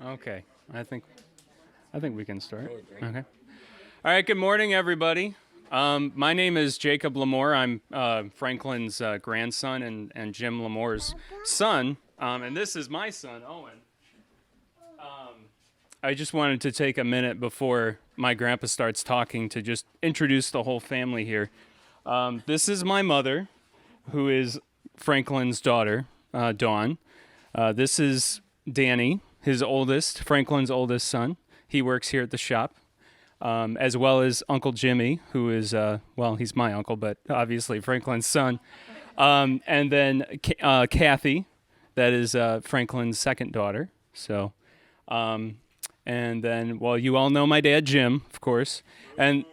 Okay, I think we can start. Okay. All right. Good morning, everybody. My name is Jacob Lamore. I'm Franklin's grandson and Jim Lamore's son, and this is my son, Owen. I just wanted to take a minute before my grandpa starts talking to just introduce the whole family here. This is my mother, who is Franklin's daughter, Dawn. This is Danny, Franklin's oldest son. He works here at the shop, as well as Uncle Jimmy, who is, he's my uncle, but obviously Franklin's son. And then Kathy, that is Franklin's second daughter. So, and then, you all know my dad, Jim, of course. And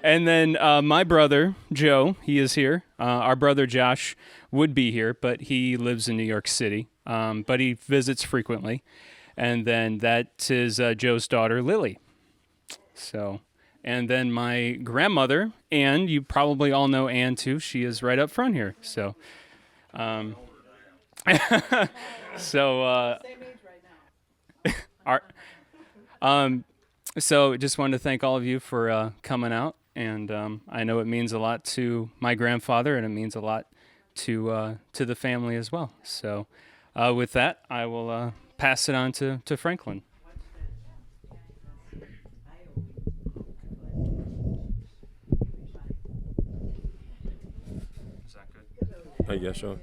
and then my brother, Joe, he is here. Our brother, Josh, would be here, but he lives in New York City, but he visits frequently. And then that is Joe's daughter, Lily. So, and then my grandmother, Ann, you probably all know Ann too. She is right up front here. So, so, Same age right now. so just wanted to thank all of you for coming out. And I know it means a lot to my grandfather, and it means a lot to the family as well. So with that, I will pass it on to Franklin. Is that good? I guess so. Okay,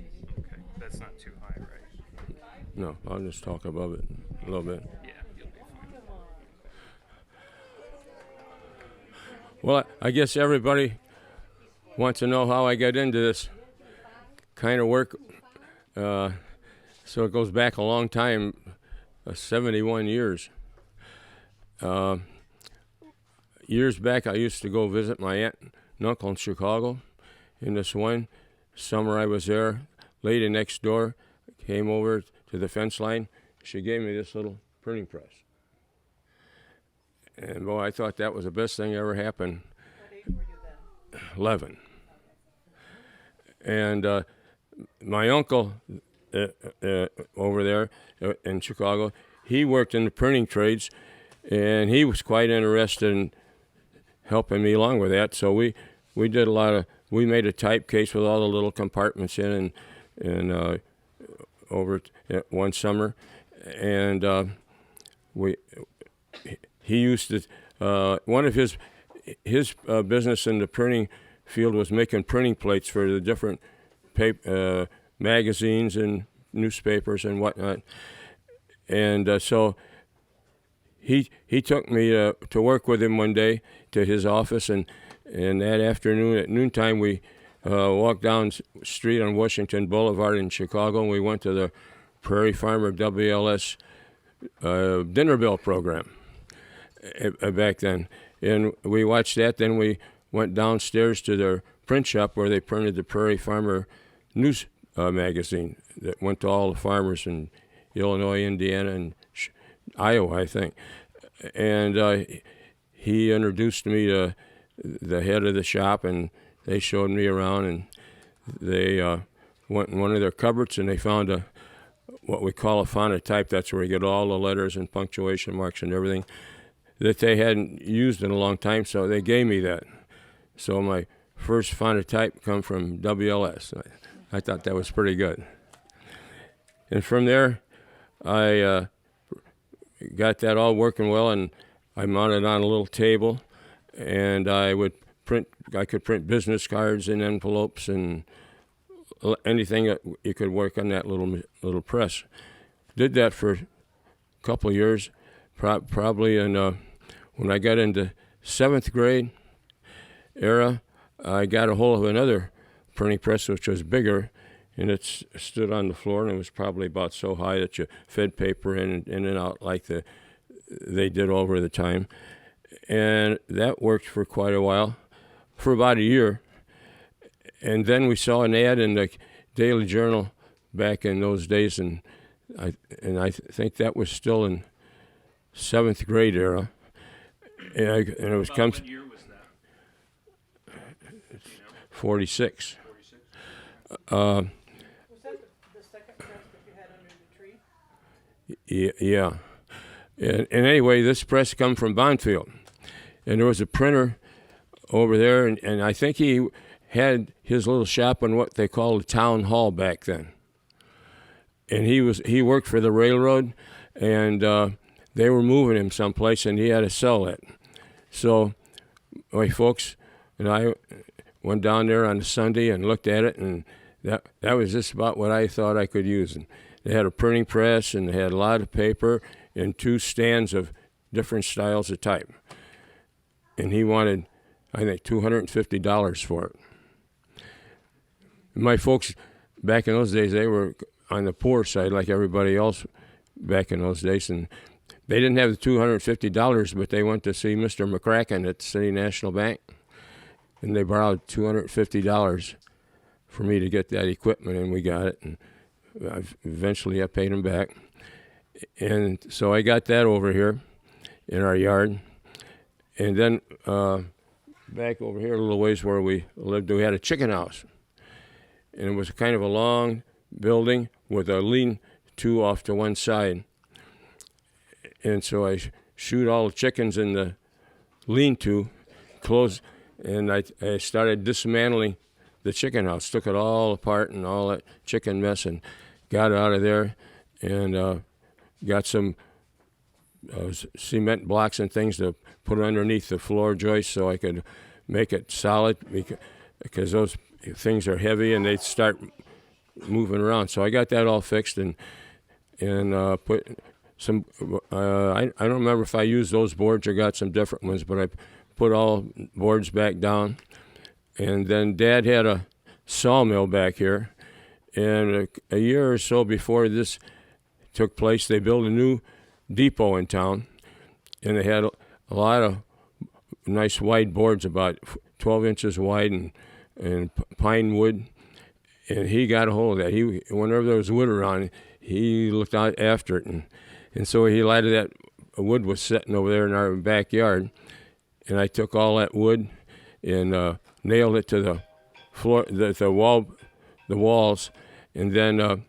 that's not too high, right? No, I'll just talk above it a little bit. Yeah, you'll be fine. Well, I guess everybody wants to know how I got into this kind of work. So it goes back a long time, 71 years. Years back, I used to go visit my aunt and uncle in Chicago. In this one summer I was there, lady next door came over to the fence line. She gave me this little printing press. And boy, I thought that was the best thing that ever happened. What age were you then? 11. And my uncle over there in Chicago, he worked in the printing trades, and he was quite interested in helping me along with that. So we did we made a type case with all the little compartments in, and over one summer, and he used to one of his business in the printing field was making printing plates for the different magazines and newspapers and whatnot. And so he took me to work with him one day to his office, and that afternoon at noontime we walked down street on Washington Boulevard in Chicago, and we went to the Prairie Farmer WLS dinner bell program back then. And we watched that. Then we went downstairs to their print shop where they printed the Prairie Farmer news magazine that went to all the farmers in Illinois, Indiana, and Iowa, I think. And he introduced me to the head of the shop, and they showed me around, and they went in one of their cupboards, and they found what we call a phonotype. That's where you get all the letters and punctuation marks and everything that they hadn't used in a long time, so they gave me that. So my first phonotype come from WLS. I thought that was pretty good. And from there, I got that all working well, and I mounted on a little table, and I could print business cards and envelopes and anything that you could work on that little press. Did that for a couple of years, probably when I got into 7th grade era, I got a hold of another printing press which was bigger, and it stood on the floor, and it was probably about so high that you fed paper in and out like they did over the time. And that worked for quite a while, for about a year. And then we saw an ad in the Daily Journal back in those days, and I think that was still in 7th grade era. And it was What year was that? 46. 46? Was that the second press that you had under the tree? Yeah. And anyway, this press come from Bondfield. And there was a printer over there, and I think he had his little shop in what they called a town hall back then. And he worked for the railroad, and they were moving him someplace, and he had to sell it. So my folks and I went down there on a Sunday and looked at it, and that was just about what I thought I could use. And they had a printing press, and they had a lot of paper and 2 stands of different styles of type. And he wanted, I think, $250 for it. My folks, back in those days, they were on the poor side like everybody else back in those days, and they didn't have the $250, but they went to see Mr. McCracken at the City National Bank, and they borrowed $250 for me to get that equipment, and we got it, and eventually I paid them back. And so I got that over here in our yard. And then back over here a little ways where we lived, we had a chicken house. And it was kind of a long building with a lean-to off to one side. And so I shoot all the chickens in the lean-to, closed, and I started dismantling the chicken house, took it all apart and all that chicken mess and got it out of there, and got some cement blocks and things to put underneath the floor joist so I could make it solid, because those things are heavy and they start moving around. So I got that all fixed and put some, I don't remember if I used those boards or got some different ones, but I put all boards back down. And then Dad had a sawmill back here, and a year or so before this took place, they built a new depot in town, and they had a lot of nice wide boards, about 12 inches wide, and pine wood. And he got a hold of that. Whenever there was wood around, he looked out after it, and so he lighted that wood was sitting over there in our backyard, and I took all that wood and nailed it to the floor, the walls, and then.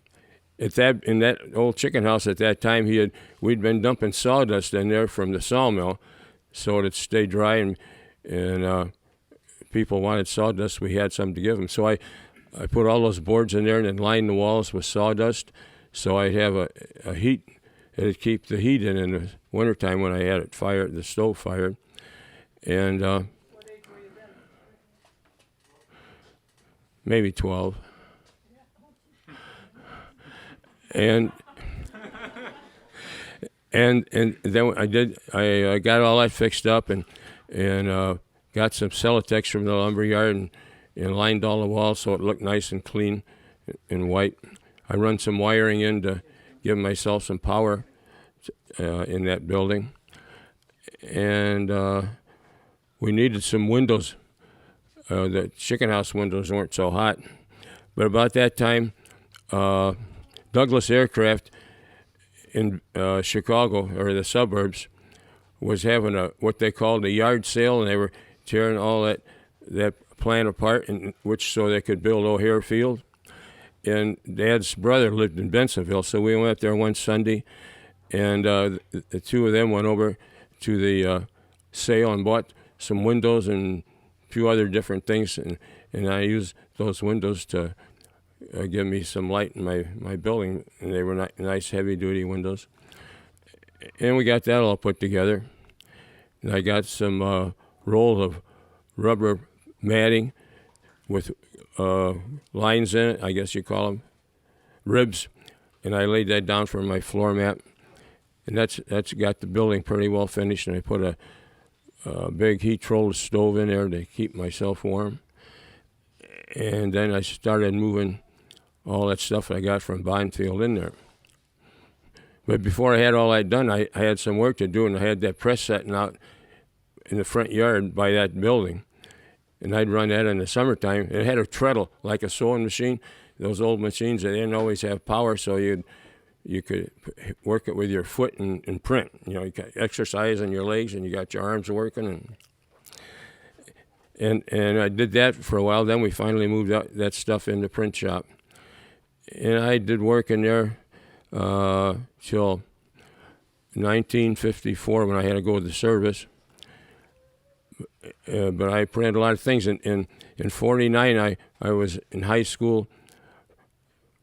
In that old chicken house at that time, we'd been dumping sawdust in there from the sawmill, so it'd stay dry, and people wanted sawdust. We had some to give them, so I put all those boards in there and then lined the walls with sawdust, so I'd have a heat. It'd keep the heat in the wintertime when I had it fired, the stove fired, and What age were you then? maybe 12. And then I got all that fixed up and got some Celotex from the lumber yard and lined all the walls so it looked nice and clean and white. I run some wiring in to give myself some power in that building. And we needed some windows. The chicken house windows weren't so hot. But about that time, Douglas Aircraft in Chicago, or the suburbs, was having what they called a yard sale, and they were tearing all that plant apart, so they could build O'Hare Field. And Dad's brother lived in Bensonville, so we went up there one Sunday, and the two of them went over to the sale and bought some windows and a few other different things, and I used those windows to give me some light in my building, and they were nice heavy-duty windows. And we got that all put together. And I got some rolls of rubber matting with lines in it, I guess you call them, ribs, and I laid that down for my floor mat. And that's got the building pretty well finished, and I put a big heat-rolled stove in there to keep myself warm. And then I started moving all that stuff I got from Bondfield in there. But before I had all that done, I had some work to do, and I had that press setting out in the front yard by that building. And I'd run that in the summertime. It had a treadle, like a sewing machine. Those old machines, they didn't always have power, so you could work it with your foot and print. You know, you got exercise on your legs, and you got your arms working. And I did that for a while. Then we finally moved that stuff in the print shop. And I did work in there till 1954 when I had to go to the service. But I printed a lot of things. In 49, I was in high school.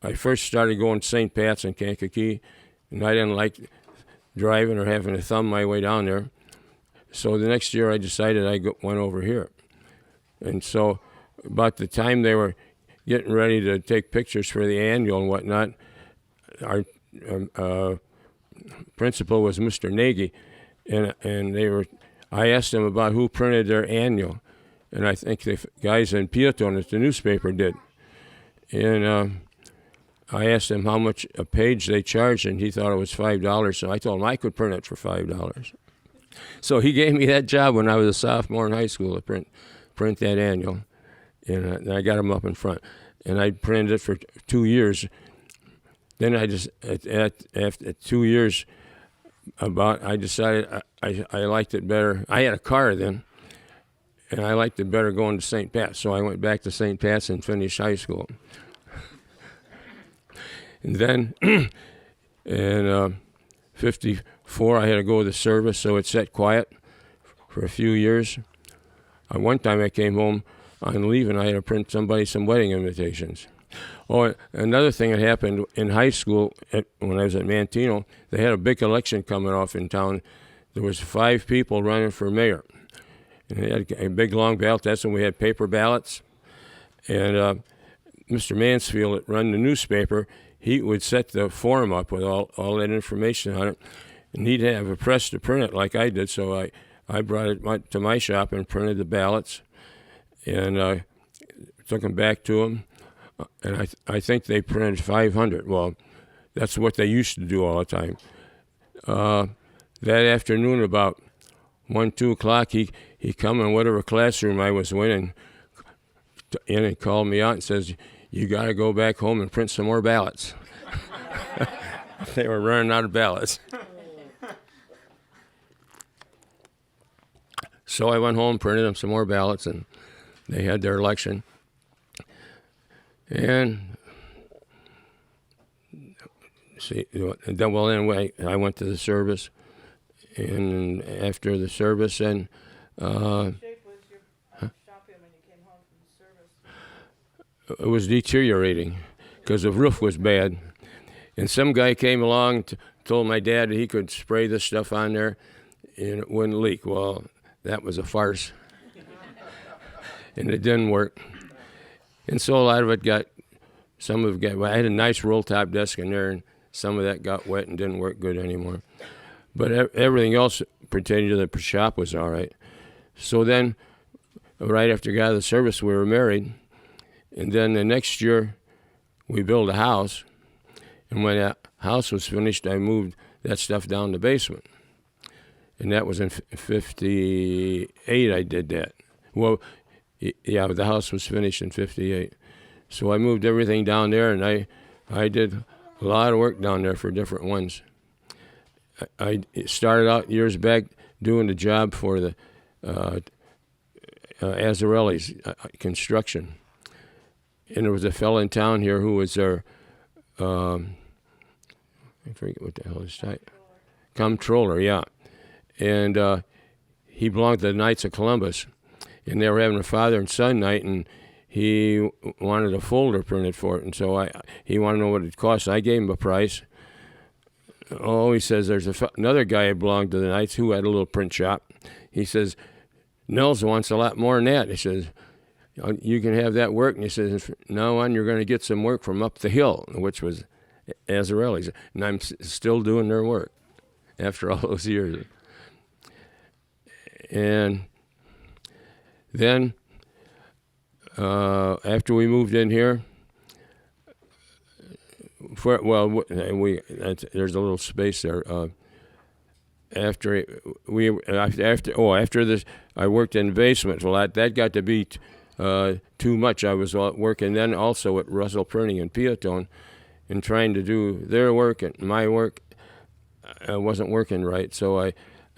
I first started going to St. Pat's in Kankakee, and I didn't like driving or having to thumb my way down there. So the next year I decided went over here. And so about the time they were getting ready to take pictures for the annual and whatnot, our principal was Mr. Nagy, and I asked him about who printed their annual, and I think the guys in Peatone at the newspaper did. And I asked him how much a page they charged, and he thought it was $5, so I told him I could print it for $5. So he gave me that job when I was a sophomore in high school to print that annual, and I got him up in front. And I printed it for 2 years. Then after 2 years, I decided I liked it better. I had a car then, and I liked it better going to St. Pat's. So I went back to St. Pat's and finished high school. And then in 54, I had to go to the service, so it sat quiet for a few years. One time I came home on leave, and I had to print somebody some wedding invitations. Oh, another thing that happened in high school when I was at Manteno, they had a big election coming off in town. There was 5 people running for mayor. And they had a big, long ballot. That's when we had paper ballots. And Mr. Mansfield, that run the newspaper, he would set the form up with all that information on it. And he'd have a press to print it like I did. So I brought it to my shop and printed the ballots. And took them back to him. And I think they printed 500. Well, that's what they used to do all the time. That afternoon, about 1, 2 o'clock, he come in whatever classroom I was in and called me out and says, "You got to go back home and print some more ballots." They were running out of ballots. So I went home, printed them some more ballots, and they had their election. And anyway, I went to the service, and after the service, and What shape was your shop in when you came home from the service? it was deteriorating because the roof was bad. And some guy came along, told my dad that he could spray this stuff on there, and it wouldn't leak. Well, that was a farce, and it didn't work. And so a lot of it I had a nice roll-top desk in there, and some of that got wet and didn't work good anymore. But everything else pertaining to the shop was all right. So then, right after I got out of the service, we were married. And then the next year, we built a house. And when that house was finished, I moved that stuff down the basement. And that was in 58 I did that. Well, yeah, the house was finished in 58. So I moved everything down there, and I did a lot of work down there for different ones. I started out years back doing the job for the Azzarelli's construction. And there was a fellow in town here who was their, I forget what the hell his title. Comptroller, yeah. And he belonged to the Knights of Columbus. And they were having a father and son night, and he wanted a folder printed for it. And so he wanted to know what it cost. I gave him a price. Oh, he says, there's another guy who belonged to the Knights who had a little print shop. He says, Nels wants a lot more than that. He says, you can have that work. And he says, from now on, you're going to get some work from up the hill, which was Azzarelli's. And I'm still doing their work after all those years. And then after we moved in here, there's a little space there. After this, I worked in the basement. Well, that got to be too much. I was working then also at Russell Printing in Peatone, and trying to do their work and my work. Wasn't working right, so I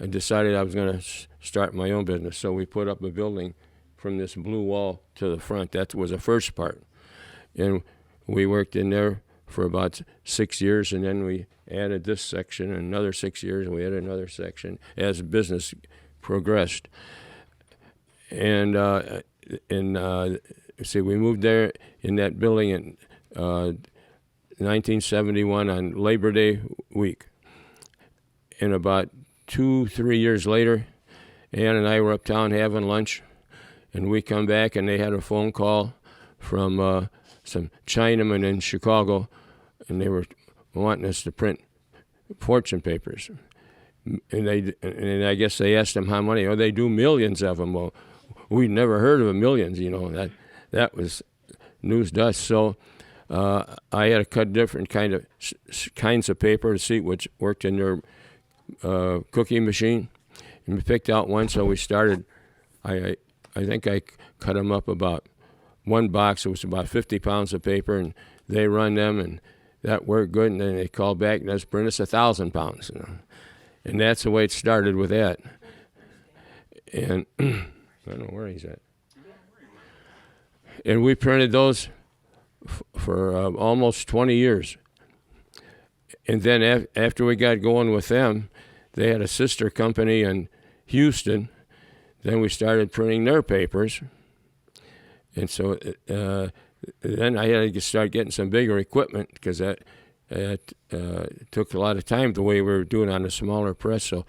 decided I was going to start my own business. So we put up a building from this blue wall to the front. That was the first part, and we worked in there for about 6 years, and then we added this section, and another 6 years, and we added another section as business progressed. And see, we moved there in that building in 1971 on Labor Day week. And about 2-3 years later, Ann and I were uptown having lunch, and we come back, and they had a phone call from some Chinamen in Chicago, and they were wanting us to print fortune papers. And I guess they asked them how many. Oh, they do millions of them. Well, we'd never heard of millions, you know. That was news to us. So I had to cut different kinds of paper to see which worked in their cookie machine. And we picked out one, so we started. I think I cut them up about one box. It was about 50 pounds of paper, and they run them, and that worked good. And then they called back and let's print us 1,000 pounds. You know? And that's the way it started with that. And I don't know where he's at. And we printed those for almost 20 years. And then after we got going with them, they had a sister company in Houston. Then we started printing their papers. And so then I had to start getting some bigger equipment because that took a lot of time the way we were doing on a smaller press. So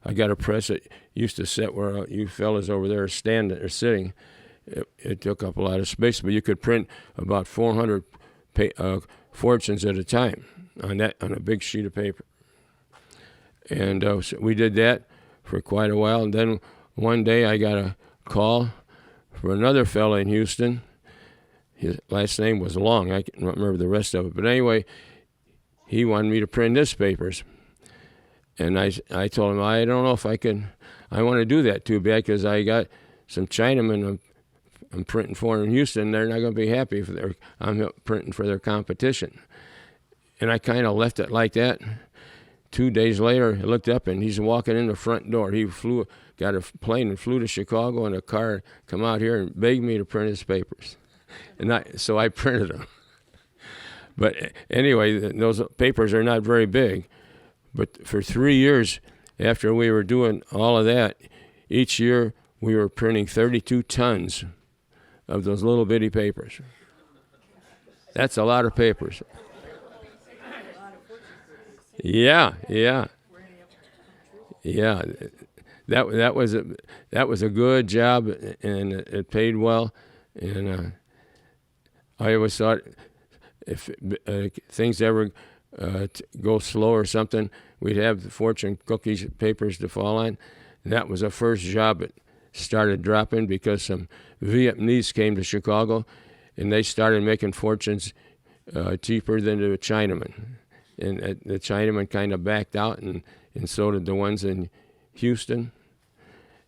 I got a press that used to sit where you fellas over there are standing or sitting. It took up a lot of space, but you could print about 400 fortunes at a time on a big sheet of paper. And so we did that for quite a while. And then one day I got a call from another fella in Houston. His last name was Long. I can't remember the rest of it. But anyway, he wanted me to print newspapers. And I told him, I don't know if I can. I want to do that too bad because I got some Chinamen I'm printing for in Houston. They're not going to be happy if I'm printing for their competition. And I kind of left it like that. 2 days later, I looked up, and he's walking in the front door. He got a plane and flew to Chicago in a car, come out here and begged me to print his papers. So I printed them. But anyway, those papers are not very big. But for 3 years after we were doing all of that, each year we were printing 32 tons of those little bitty papers. That's a lot of papers. Yeah. That was a good job, and it paid well. And I always thought if things ever go slow or something, we'd have the fortune cookies papers to fall on. And that was the first job that started dropping because some Vietnamese came to Chicago, and they started making fortunes cheaper than the Chinamen. And the Chinamen kind of backed out, and so did the ones in Houston.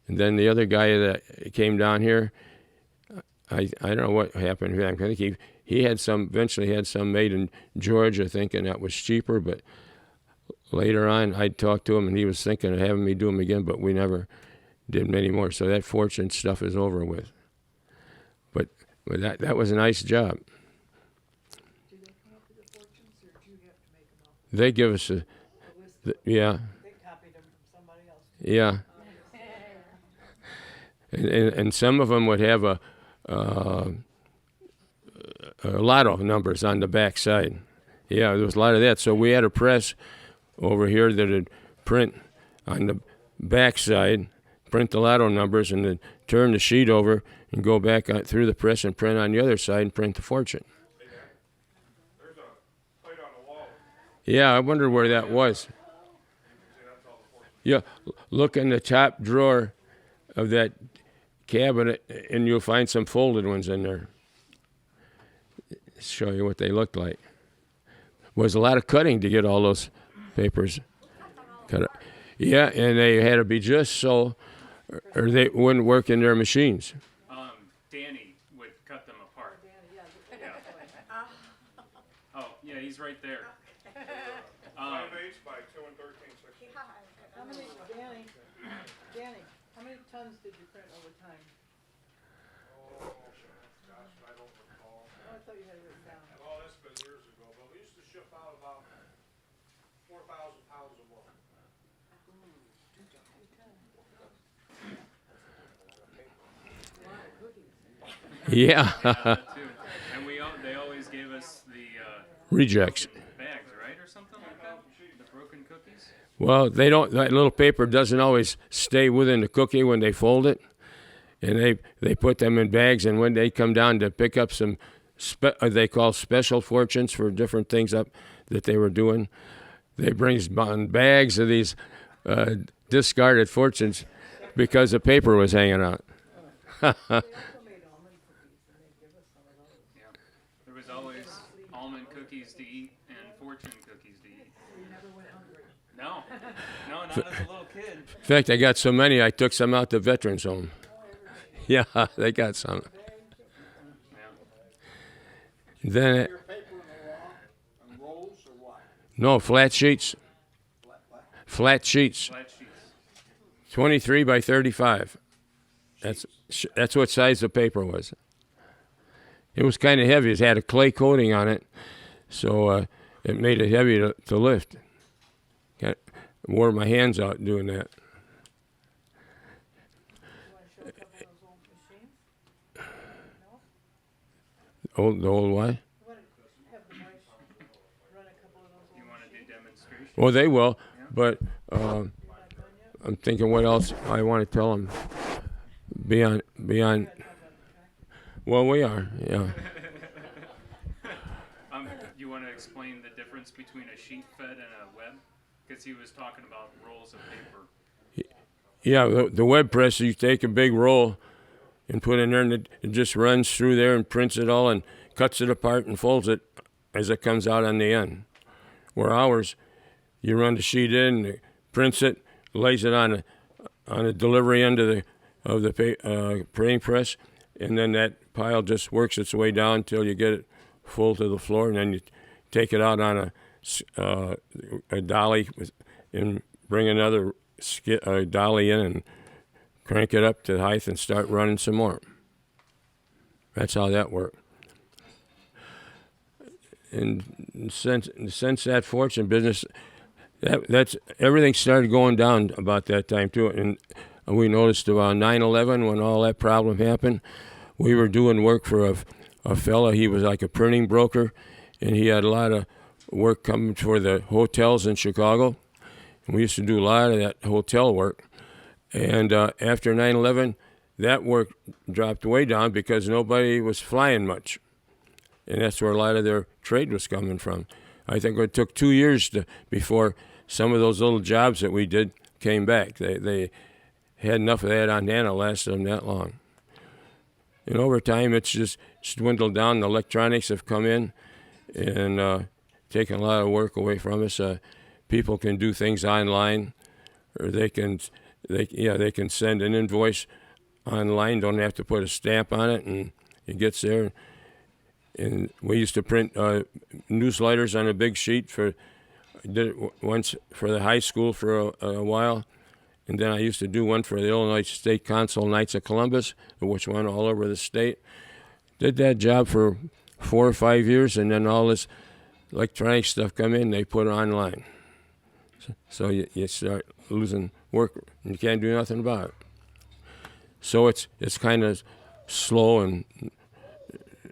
And then the other guy that came down here, I don't know what happened to him. I think he had eventually had some made in Georgia thinking that was cheaper, but later on I talked to him, and he was thinking of having me do them again, but we never did many more. So that fortune stuff is over with. But that was a nice job. They give us yeah. They copied them from somebody else. Yeah. And some of them would have a lot of numbers on the back side. Yeah, there was a lot of that. So we had a press over here that would print on the back side, print the lotto numbers, and then turn the sheet over and go back through the press and print on the other side and print the fortune. Yeah, I wonder where that was. Yeah, look in the top drawer of that cabinet, and you'll find some folded ones in there. Show you what they looked like. It was a lot of cutting to get all those papers cut up. Yeah, and they had to be just so, or they wouldn't work in their machines. Danny would cut them apart. Oh, yeah, he's right there. 5/8 by 2 13/16. How many, Danny, how many tons did you print over time? Oh, gosh, I don't recall. Oh, I thought you had it written down. Well, that's been years ago, but we used to ship out about 4,000 pounds of wool. Yeah. That too. And they always gave us the Rejects. bags, right, or something like that. The broken cookies. Well, they don't. That little paper doesn't always stay within the cookie when they fold it, and they put them in bags. And when they come down to pick up some, they call special fortunes for different things up that they were doing, they bring bags of these discarded fortunes because the paper was hanging out. They also made almond cookies, and they give us some of those. Yeah. There was always almond cookies to eat and fortune cookies to eat. So you never went hungry. No, not as a little kid. In fact, I got so many, I took some out to Veterans Home. Yeah, they got some. Yeah. Then, Your paper and rolls or what? no, flat sheets. Flat sheets, Flat sheets. 23 by 35. That's what size the paper was. It was kind of heavy. It had a clay coating on it, so it made it heavy to lift. Wore my hands out doing that. You want to show a couple of those old machines? The old what? You want to have the boys run a couple of those old You want to do demonstration? Well, they will, but You're not done yet? I'm thinking what else I want to tell them. Beyond. You gotta talk about the tractor. Well, we are. Yeah. You want to explain the difference between a sheet fed and a web? Because he was talking about rolls of paper. Yeah, the web press, you take a big roll and put in there, and it just runs through there and prints it all and cuts it apart and folds it as it comes out on the end. Where ours, you run the sheet in, it prints it, lays it on a delivery end of the printing press, and then that pile just works its way down until you get it full to the floor, and then you take it out on a dolly and bring another dolly in and crank it up to the height and start running some more. That's how that worked. And since that fortune business, that's everything started going down about that time too. And we noticed about 9/11 when all that problem happened, we were doing work for a fella. He was like a printing broker, and he had a lot of work coming for the hotels in Chicago. And we used to do a lot of that hotel work. And after 9/11, that work dropped way down because nobody was flying much. And that's where a lot of their trade was coming from. I think it took 2 years before some of those little jobs that we did came back. They had enough of that on hand to last them that long. And over time, it's just dwindled down. The electronics have come in and taken a lot of work away from us. People can do things online, or they can send an invoice online. Don't have to put a stamp on it, and it gets there. And we used to print newsletters on a big sheet did it once for the high school for a while. And then I used to do one for the Illinois State Consul Knights of Columbus, which went all over the state. Did that job for 4 or 5 years, and then all this electronic stuff come in, they put it online. So you start losing work, and you can't do nothing about it. So it's kind of slow and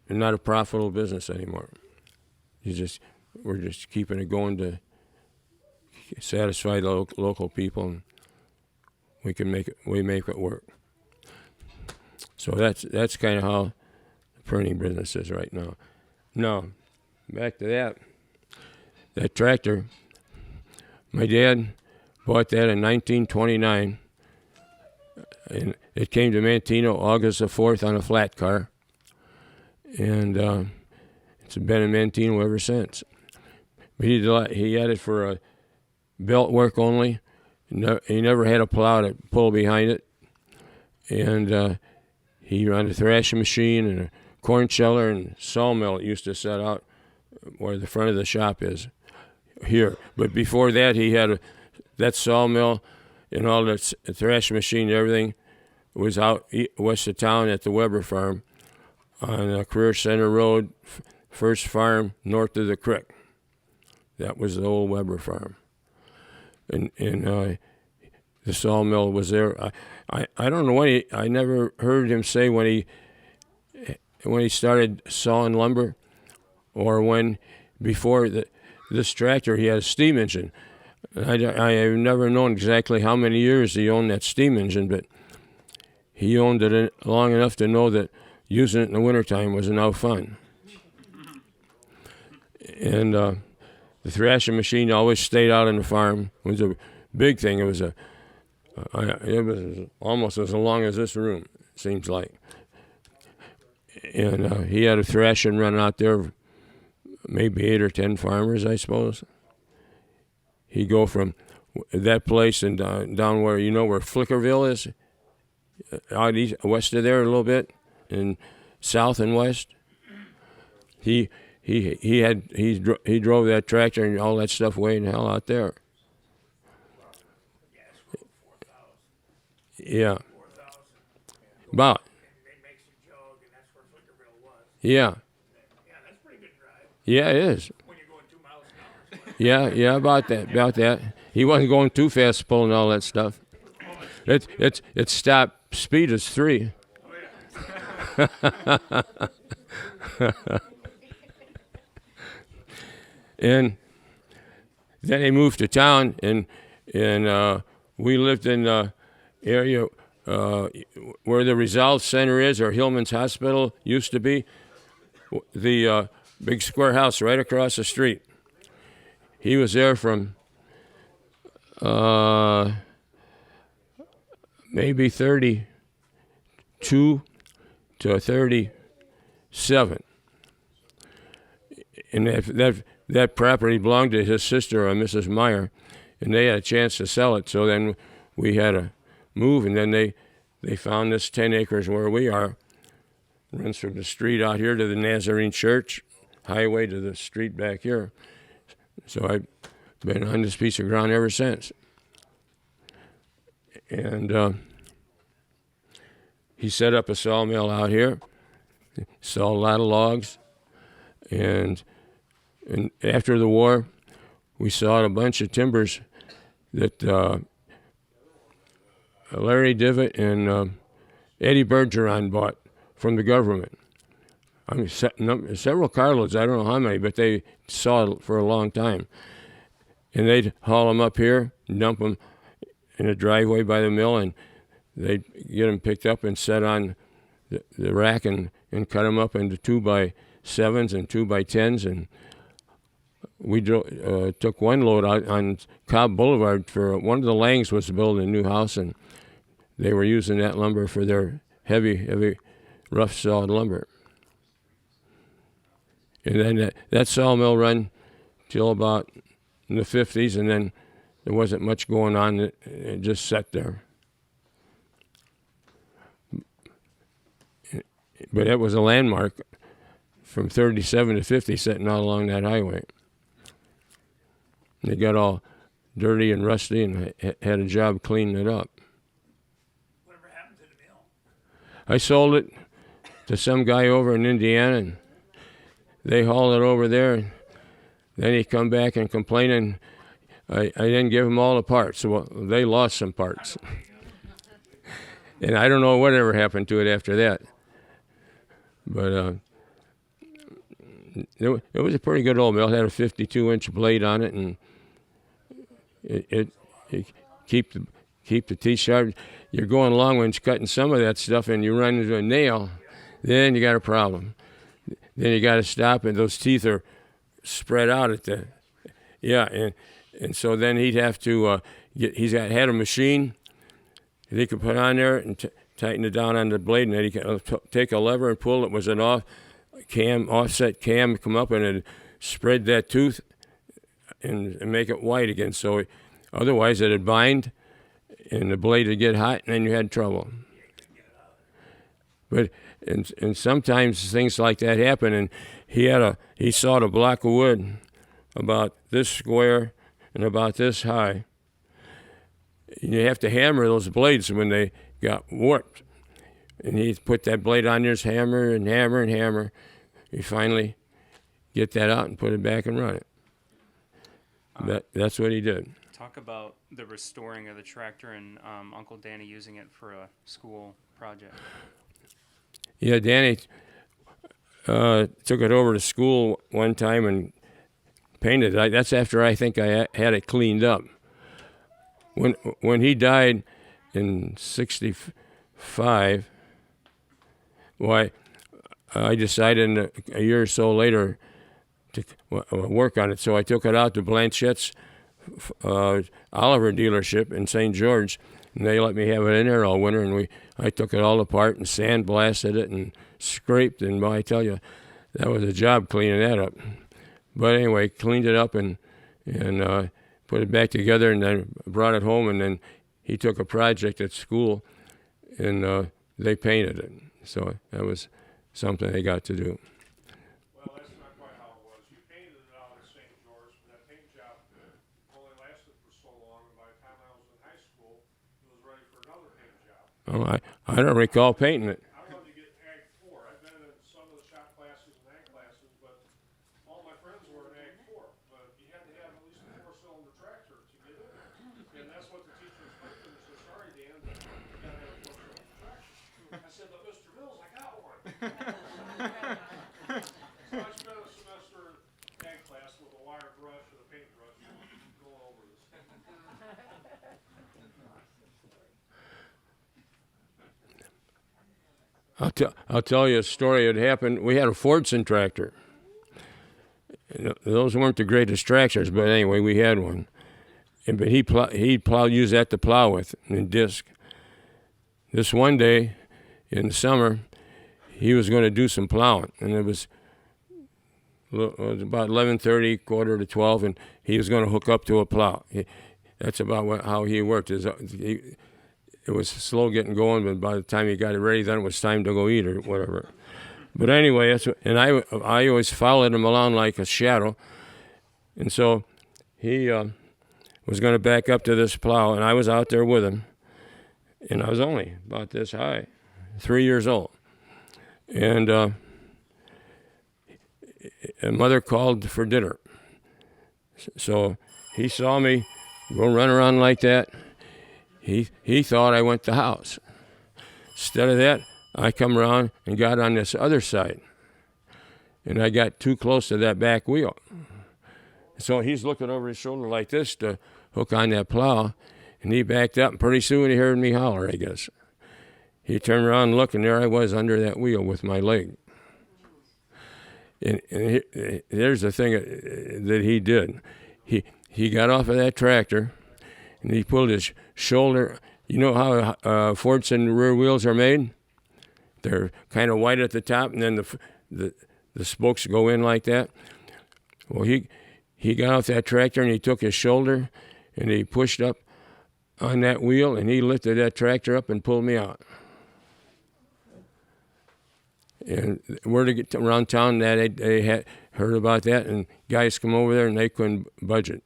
not a profitable business anymore. We're just keeping it going to satisfy the local people, and we make it work. So that's kind of how the printing business is right now. Now, back to that tractor. My dad bought that in 1929, and it came to Manteno August the 4th on a flat car, and it's been in Manteno ever since. But he had it for belt work only. He never had a plow to pull behind it, and he ran a thrashing machine and a corn sheller and sawmill. It used to set out where the front of the shop is here. But before that, he had that sawmill and all that thrashing machine and everything was out west of town at the Weber farm on Career Center Road, first farm north of the creek. That was the old Weber farm. And the sawmill was there. I don't know I never heard him say when he started sawing lumber, or when before this tractor he had a steam engine. I have never known exactly how many years he owned that steam engine, but he owned it long enough to know that using it in the wintertime was no fun. And the thrashing machine always stayed out on the farm. It was a big thing. It was almost as long as this room, it seems like. And he had a thrashing run out there, maybe 8 or 10 farmers, I suppose. He'd go from that place and down where, you know where Flickerville is, out east, west of there a little bit, and south and west. He drove that tractor and all that stuff way in the hell out there. Yeah. About. Yeah. That's a pretty good drive. Yeah, it is. When you're going 2 miles an hour. Yeah, about that. He wasn't going too fast pulling all that stuff. Its stop speed is 3. And then they moved to town, and we lived in the area where the Resolve Center is, or Hillman's Hospital used to be, the big square house right across the street. He was there from maybe 32 to 37. And that property belonged to his sister, Mrs. Meyer, and they had a chance to sell it. So then we had to move, and then they found this 10 acres where we are. Runs from the street out here to the Nazarene Church, highway to the street back here. So I've been on this piece of ground ever since. And he set up a sawmill out here, sawed a lot of logs, and after the war, we sawed a bunch of timbers that Larry Divot and Eddie Bergeron bought from the government. I mean, several carloads, I don't know how many, but they sawed for a long time. And they'd haul them up here, dump them in a driveway by the mill, and they'd get them picked up and set on the rack and cut them up into 2x7s and 2x10s. And we took one load out on Cobb Boulevard for one of the Langs was building a new house, and they were using that lumber for their heavy, rough sawed lumber. And then that sawmill run till about in the 50s, and then there wasn't much going on. It just sat there. But it was a landmark from 37 to 50 sitting out along that highway. They got all dirty and rusty and had a job cleaning it up. Whatever happened to the mill? I sold it to some guy over in Indiana, and they hauled it over there. And then he come back and complain, and I didn't give them all the parts. So they lost some parts. And I don't know whatever happened to it after that. But it was a pretty good old mill. It had a 52-inch blade on it, and it keep the teeth sharp. You're going along when you're cutting some of that stuff, and you run into a nail, then you got a problem. Then you got to stop, and those teeth are spread out at the, and so then he'd have to had a machine that he could put on there and tighten it down on the blade, and then he could take a lever and pull it. Was an offset cam, come up and it'd spread that tooth and make it white again. So otherwise it'd bind, and the blade would get hot, and then you had trouble. But and sometimes things like that happen, and he sawed a block of wood about this square and about this high. And you have to hammer those blades when they got warped. And he put that blade on there, hammer and hammer and hammer. You finally get that out and put it back and run it. That's what he did. Talk about the restoring of the tractor and Uncle Danny using it for a school project. Yeah, Danny took it over to school one time and painted it. That's after I think I had it cleaned up. When he died in '65, why I decided a year or so later to work on it. So I took it out to Blanchette's Oliver dealership in St. George, and they let me have it in there all winter. And I took it all apart and sandblasted it and scraped. And well, I tell you, that was a job cleaning that up. But anyway, cleaned it up and put it back together, and then brought it home. And then he took a project at school, and they painted it. So that was something they got to do. Well, that's not quite how it was. You painted it out at St. George, but that paint job only lasted for so long, and by the time I was in high school, it was ready for another paint job. Oh, I don't recall painting it. I wanted to get Ag 4. I've been in some of the shop classes and Ag classes, but all my friends were in Ag 4. But you had to have at least a 4-cylinder tractor to get in there. And that's what the teacher explained to me. He said, sorry, Dan, but you got to have a 4-cylinder tractor. I said, but Mr. Mills, I got one. So I spent a semester in Ag class with a wire brush and a paintbrush going over this. I'll tell you a story. It happened. We had a Fordson tractor. Those weren't the greatest tractors, but anyway, we had one. But he used that to plow with in disc. This one day in the summer, he was going to do some plowing, and it was about 11:30, quarter to 12, and he was going to hook up to a plow. That's about how he worked. It was slow getting going, but by the time he got it ready, then it was time to go eat or whatever. But anyway, I always followed him along like a shadow, and so he was going to back up to this plow, and I was out there with him, and I was only about this high, 3 years old, and a mother called for dinner, so he saw me go run around like that. He thought I went to the house. Instead of that, I come around and got on this other side, and I got too close to that back wheel. So he's looking over his shoulder like this to hook on that plow, and he backed up, and pretty soon he heard me holler, I guess. He turned around and looked, and there I was under that wheel with my leg. And here's the thing that he did. He got off of that tractor, and he pulled his shoulder. You know how Fordson rear wheels are made? They're kind of white at the top, and then the spokes go in like that. Well, he got off that tractor, and he took his shoulder, and he pushed up on that wheel, and he lifted that tractor up and pulled me out. And word to get around town that they had heard about that, and guys come over there, and they couldn't budge it.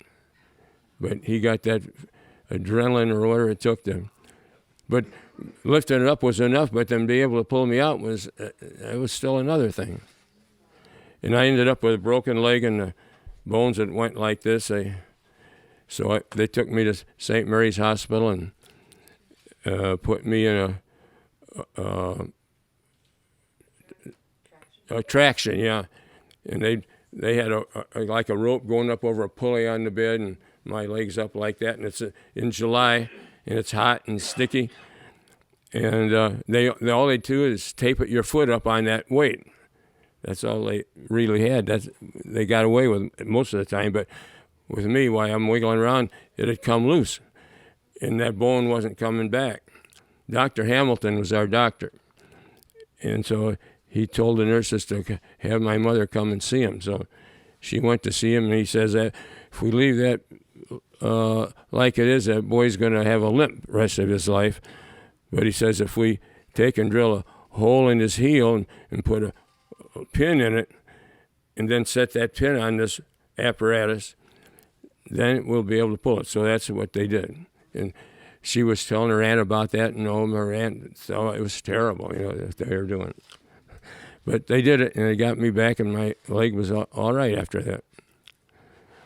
But he got that adrenaline or whatever it took them. But lifting it up was enough, but then be able to pull me out was still another thing. And I ended up with a broken leg and the bones that went like this. They took me to St. Mary's Hospital and put me in a traction, yeah. And they had like a rope going up over a pulley on the bed, and my legs up like that, and it's in July, and it's hot and sticky, and all they do is tape your foot up on that weight. That's all they really had. They got away with it most of the time, but with me, while I'm wiggling around, it had come loose, and that bone wasn't coming back. Dr. Hamilton was our doctor, and so he told the nurses to have my mother come and see him. So she went to see him, and he says that if we leave that like it is, that boy's going to have a limp the rest of his life. But he says if we take and drill a hole in his heel and put a pin in it, and then set that pin on this apparatus, then we'll be able to pull it. So that's what they did. And she was telling her aunt about that, and her aunt, so it was terrible, that they were doing. But they did it, and they got me back, and my leg was all right after that.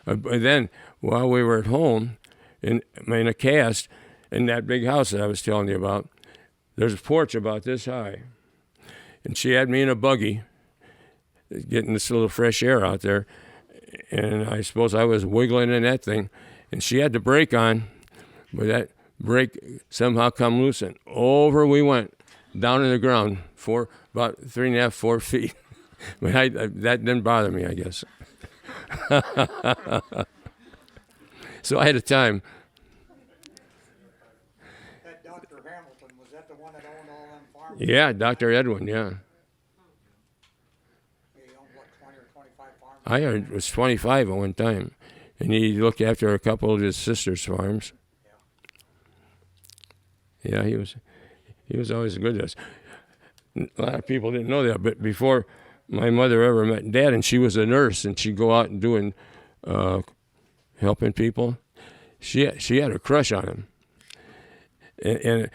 But then while we were at home in a cast in that big house that I was telling you about. There's a porch about this high. And she had me in a buggy getting this little fresh air out there. And I suppose I was wiggling in that thing. And she had the brake on, but that brake somehow come loose, and over we went, down in the ground, about 3.5, 4 feet. But that didn't bother me, I guess. So I had a time. That Dr. Hamilton, was that the one that owned all them farms? Yeah, Dr. Edwin, yeah. He owned, what, 20 or 25 farms? I heard it was 25 at one time. And he looked after a couple of his sister's farms. Yeah, he was always good at us. A lot of people didn't know that, but before my mother ever met Dad, and she was a nurse, and she'd go out and doing, helping people, she had a crush on him. And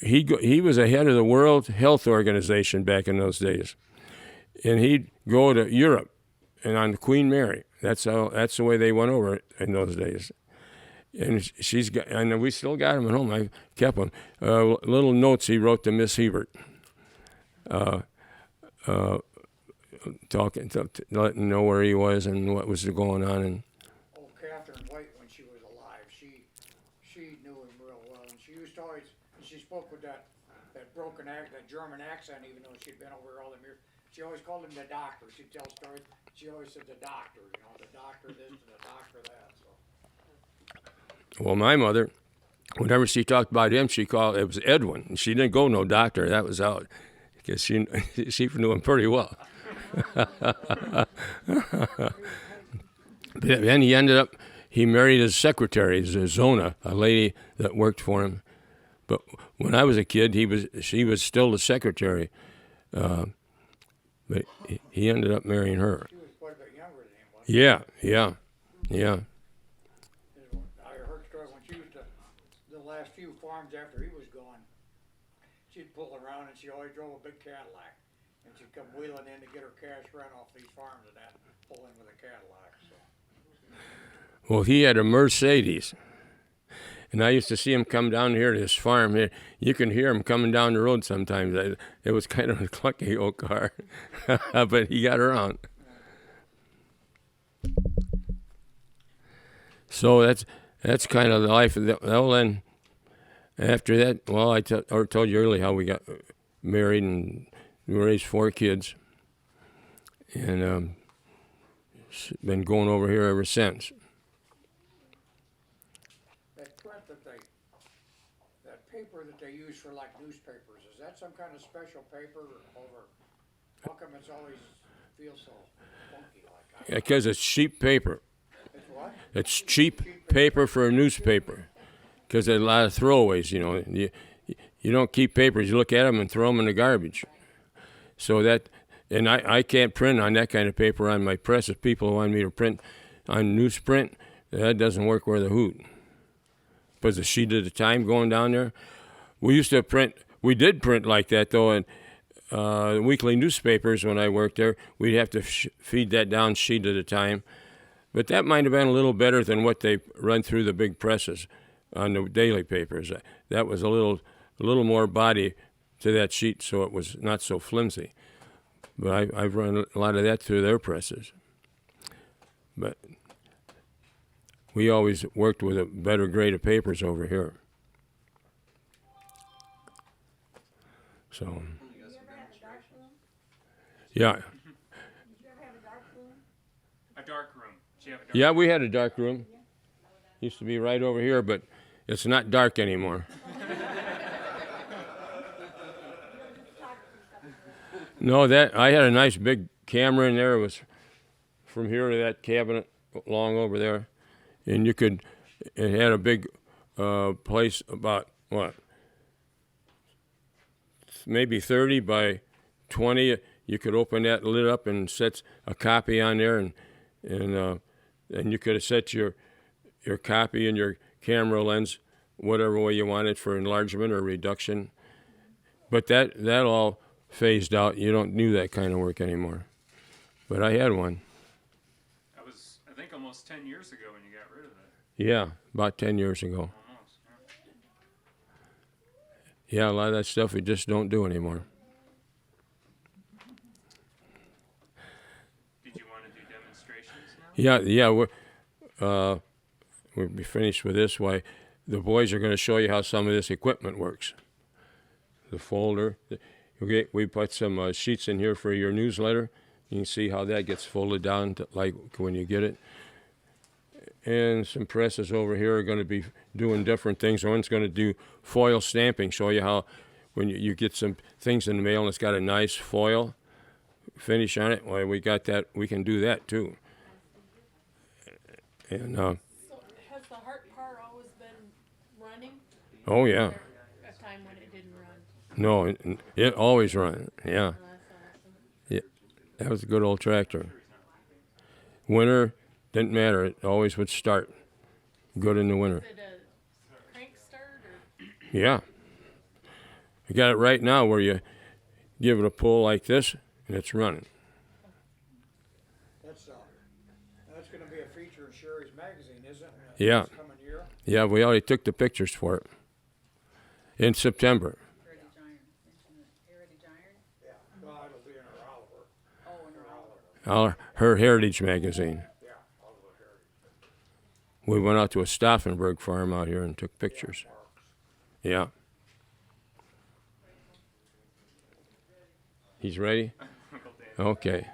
he was the head of the World Health Organization back in those days. And he'd go to Europe and on the Queen Mary. That's the way they went over in those days. And and we still got him at home. I kept them. Little notes he wrote to Miss Hebert, talking, letting know where he was and what was going on. And Old Catherine White, when she was alive, she knew him real well, and she used to always, she spoke with that broken that German accent, even though she'd been over all them years. She always called him the doctor. She'd tell stories. She always said the doctor, the doctor this and the doctor that. So. well, my mother, whenever she talked about him, she called it was Edwin. And she didn't go no doctor. That was out because she knew him pretty well. Then he married his secretary, Zona, a lady that worked for him. But when I was a kid, she was still the secretary. But he ended up marrying her. She was quite a bit younger than him, wasn't she? Yeah. I heard a story when she used to, the last few farms after he was gone, she'd pull around and she always drove a big Cadillac. And she'd come wheeling in to get her cash rent off these farms and that, pull in with a Cadillac. So. Well, he had a Mercedes. And I used to see him come down here to his farm. You can hear him coming down the road sometimes. It was kind of a clunky old car, but he got around. So that's kind of the life of well, then after that, well, I told you earlier how we got married and we raised 4 kids, and been going over here ever since. That paper that they use for like newspapers, is that some kind of special paper over? How come it's always feels so funky like? Because it's cheap paper. It's what? It's cheap paper for a newspaper. Because there's a lot of throwaways, You don't keep papers. You look at them and throw them in the garbage. So and I can't print on that kind of paper on my press. If people want me to print on newsprint, that doesn't work worth a hoot. Was a sheet at a time going down there. We used to print. We did print like that though, in weekly newspapers when I worked there. We'd have to feed that down sheet at a time, but that might have been a little better than what they run through the big presses on the daily papers. That was a little more body to that sheet, so it was not so flimsy. But I've run a lot of that through their presses. But we always worked with a better grade of papers over here. So, Did you ever have a dark room? yeah. Did you ever have a dark room? A dark room. Do you have a dark Yeah, we had a dark room. Used to be right over here, but it's not dark anymore. No, I had a nice big camera in there. It was from here to that cabinet long over there. And it had a big place about, maybe 30 by 20. You could open that lid up and set a copy on there, and you could have set your copy and your camera lens whatever way you wanted for enlargement or reduction. But that all phased out. You don't do that kind of work anymore. But I had one. I think almost almost 10 years ago when you got rid of it. Yeah, about 10 years ago. Almost. Yeah, a lot of that stuff we just don't do anymore. Did you want to do demonstrations now? Yeah, we'll be finished with this. Why, the boys are going to show you how some of this equipment works. The folder. Okay, we put some sheets in here for your newsletter. You can see how that gets folded down, to, like when you get it. And some presses over here are going to be doing different things. One's going to do foil stamping, show you how when you get some things in the mail and it's got a nice foil finish on it. Well, we got that. We can do that too. And So has the heart car always been running? oh yeah, Or a time when it didn't run? no, it always run. Yeah, Oh, that's awesome. that was a good old tractor. Winter didn't matter. It always would start good in the winter. Is it a crank start or? Yeah. I got it right now where you give it a pull like this and it's running. That's gonna be a feature in Sherry's magazine, isn't it? Yeah. This coming year? Yeah, we already took the pictures for it in September. Heritage Iron, mention it. Heritage Iron? Yeah, well, it'll be in her Oliver. Oh, and Oliver. Her Heritage magazine. Yeah, Oliver Heritage. We went out to a Stauffenberg farm out here and took pictures. Yeah. He's ready? Okay.